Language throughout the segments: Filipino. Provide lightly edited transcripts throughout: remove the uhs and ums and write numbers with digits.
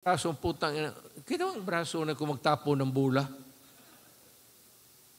Brasong putang ina. Kita ang braso na kung magtapo ng bula.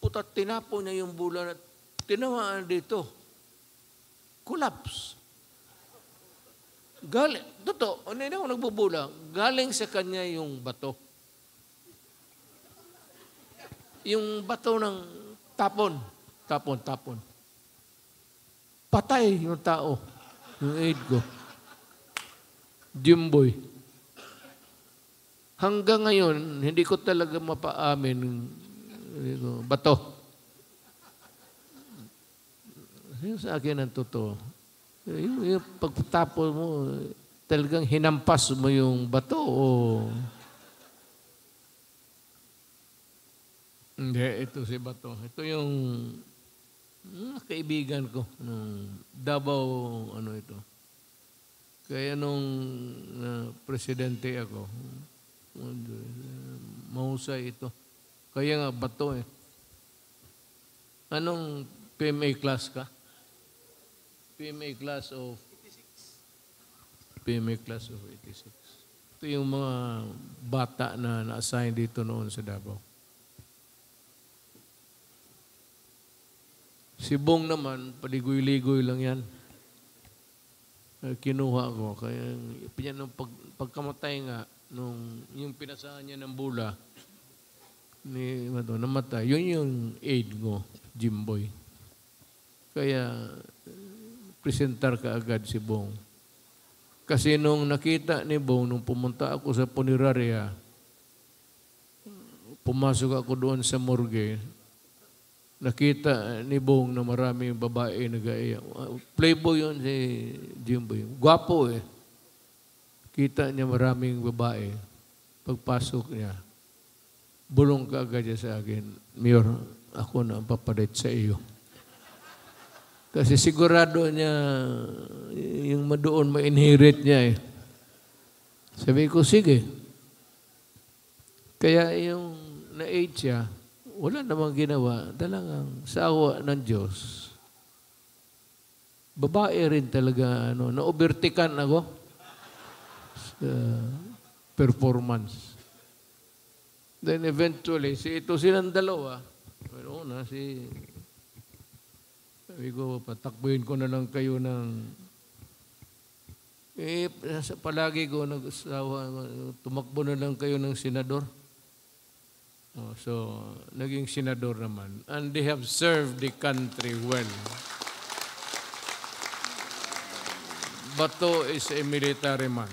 Puta, tinapo niya yung bula na tinamaan dito. Collapse. Galing, totoo, ano yun ako nagbubula, galing sa kanya yung bato. Yung bato ng tapon. Patay yung tao, yung aid ko. Jimboy. Hanggang ngayon, hindi ko talaga mapaamin bato. Yung sa akin ang totoo. Yung pagtapon mo, talagang hinampas mo yung bato o... Hindi, ito si bato. Ito yung kaibigan ko. Davao, ano ito. Kaya nung presidente ako, mahusay ito. Kaya nga, bato eh. Anong PMA class ka? PMA class of 86. Ito yung mga bata na na-assign dito noon sa Davao. Si Bong naman, paligoy-ligoy lang yan. Kinuha ko. Kaya nung pagkamatay nga, yung pinasahan niya ng bula, namatay. Yun yung aid ko, Jimboy. Kaya, presentar ka agad si Bong. Kasi nung nakita ni Bong, nung pumunta ako sa punerarya, pumasok ako doon sa morgue, nakita ni Bong na maraming babae nag-aiyak. Playboy yun si Jimboy. Gwapo eh. Kita niya maraming babae. Pagpasok niya, bulong ka agad niya sa akin, Mayor, ako na ang papalit sa iyo. Kasi sigurado niya yung doon ma-inherit niya eh. Sabi ko, sige. Kaya yung na-age siya, wala namang ginawa. Talagang sa awa ng Diyos. Babae rin talaga, na-overtikan ako sa performance. Then eventually, silang dalawa, sabi ko, patakbuhin ko na lang kayo ng... palagi ko nag-asawa, tumakbo na lang kayo ng senador. So, naging senador naman. And they have served the country well. Bato is a military man.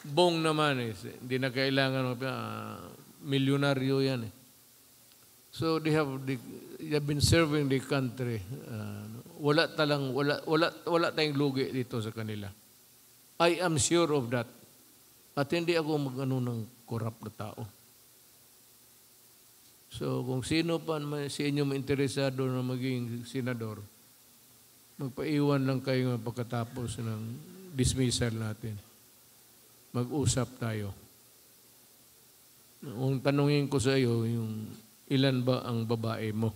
Bong naman hindi na kailangan milyonaryo yan eh. So, they have been serving the country. Wala tayong lugi dito sa kanila. I am sure of that. At hindi ako ng corrupt na tao. So, kung sino pa sa inyo interesado na maging senador, magpaiwan lang kayo pagkatapos ng dismissal natin. Mag-usap tayo. Kung tanungin ko sa iyo, ilan ba ang babae mo?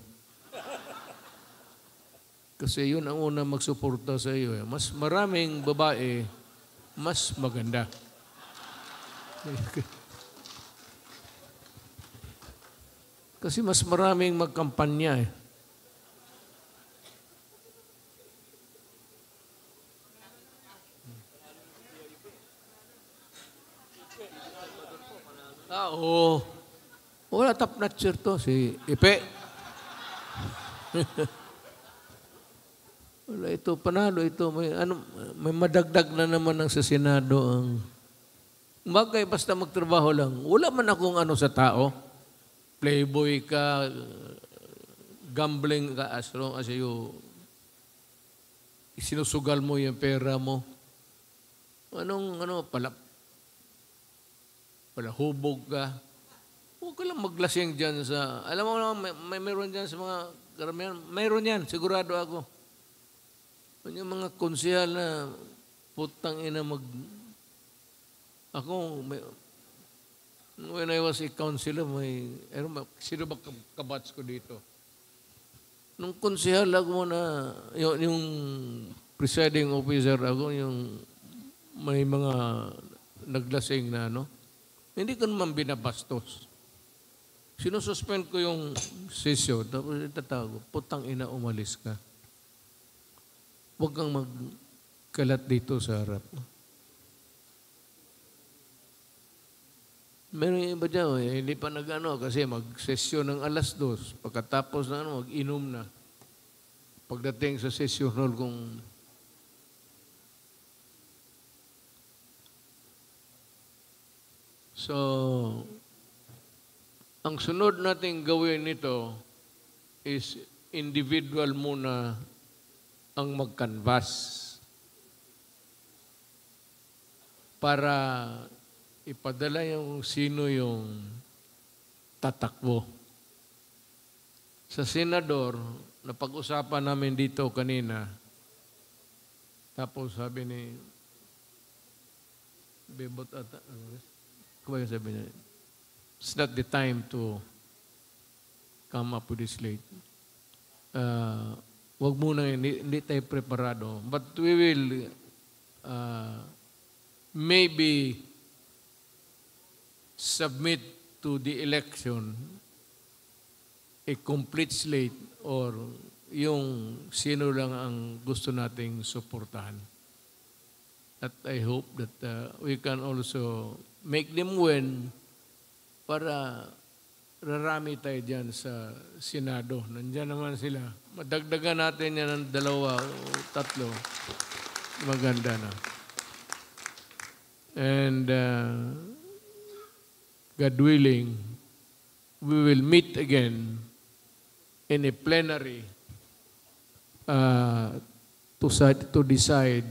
Kasi yun ang una magsuporta sa iyo. Mas maraming babae, mas maganda. Kasi mas maraming magkampanya eh. Oo. Wala top notcher to, si Ipe. Wala ito, panalo ito. May madagdag na naman ng sa Senado ang... Bagay, basta magtrabaho lang. Wala man akong sa tao. Playboy ka, gambling ka, as long as sinusugal mo yung pera mo. Palahubog ka. Huwag ka lang maglasing dyan sa... Alam mo naman, mayroon dyan sa mga karamihan. Mayroon yan, sigurado ako. Yung mga konsehal na putang ina Ako, when I was a councilor, sino ba kabats ko dito? Nung konsehal ako na, yung presiding officer ako, yung may mga naglasing na, Hindi ko naman binabastos. Sinususpend ko yung session, tapos itatawag ko, putang ina, umalis ka. Huwag kang magkalat dito sa harap. Meron yung iba dyan, hindi pa nag-ano kasi mag-session ng 2:00. Pagkatapos na mag-inom na. Pagdating sa session hall kung so, ang sunod nating gawin nito is individual muna ang mag-canvas para ipadala yung sino yung tatakbo. Sa senador, napag-usapan namin dito kanina, tapos sabi ni Bebot ata, kumbaga sabi niya, it's not the time to come up with this late. Wag muna, hindi tayo preparado. But we will maybe submit to the election a complete slate or yung sino lang ang gusto nating suportahan. At I hope that we can also make them win para rarami tayo dyan sa Senado. Nandyan naman sila. Madagdagan natin yan ng 2 o 3. Maganda na. And God willing, we will meet again in a plenary to decide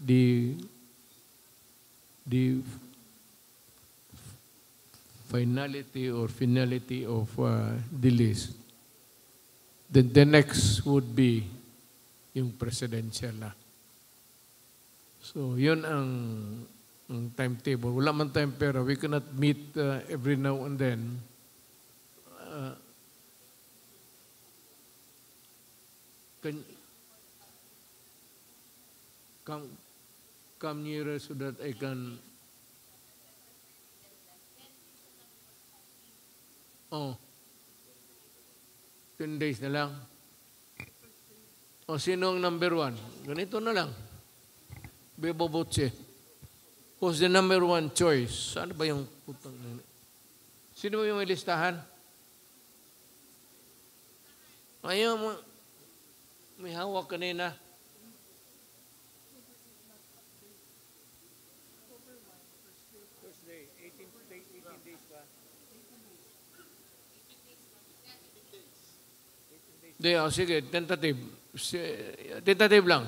the finality of the list. Then the next would be yung presidential na. So, yun ang timetable. Wala man time pero we cannot meet every now and then. Come nearer so that I can... Oh. 10 days na lang. O sino ang number 1? Ganito na lang. Bebo Butche. Who's the number 1 choice? Saan ba yung putang na? Sino ba yung may listahan? Ayaw mo. May hawak kanina. First day, 18 days ba? 18 days. Sige, tentative. Tentative lang.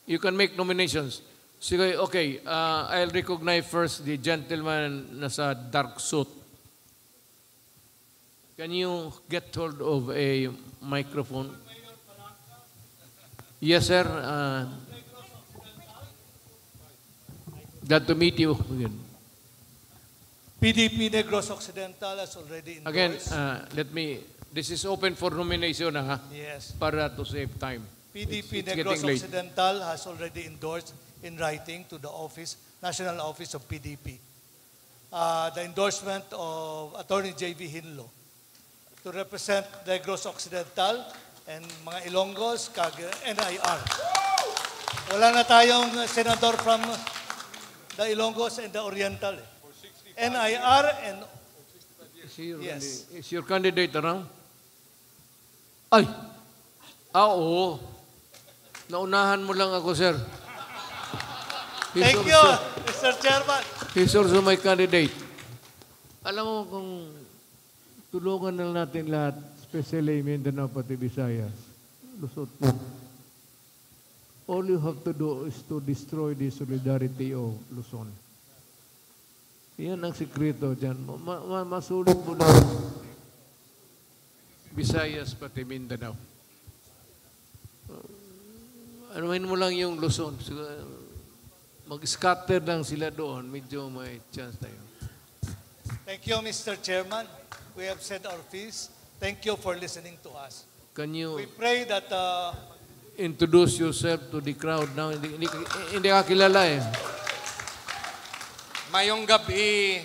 You can make nominations. Sige, okay. I'll recognize first the gentleman na sa dark suit. Can you get hold of a microphone? Yes, sir. Glad to meet you again. PDP Negros Occidental has already endorsed. Again, this is open for nomination, Yes. para to save time. PDP It's Negros getting late. Occidental has already endorsed in writing to the National Office of PDP, the endorsement of Attorney J.V. Hinlo to represent Negros Occidental and mga Ilonggos, NIR. Wala na tayong senador from the Ilonggos and the Oriental. NIR and... Yes. Is your candidate around? Ay! Oo. Naunahan mo lang ako, sir. Thank you, Mr. Chairman. He's also my candidate. Alam mo kung tulungan na natin lahat, especially Mindanao pati Visayas, lusot mo. All you have to do is to destroy the solidarity of Luzon. Yan ang sikreto dyan. Masulit mo na Visayas pati Mindanao. Anuhin mo lang yung Luzon. Mag-scatter lang sila doon. Medyo may chance tayo. Thank you, Mr. Chairman. We have said our piece. Thank you for listening to us. Can you We pray that... introduce yourself to the crowd now? Hindi ka kilala eh. Mayong gabi,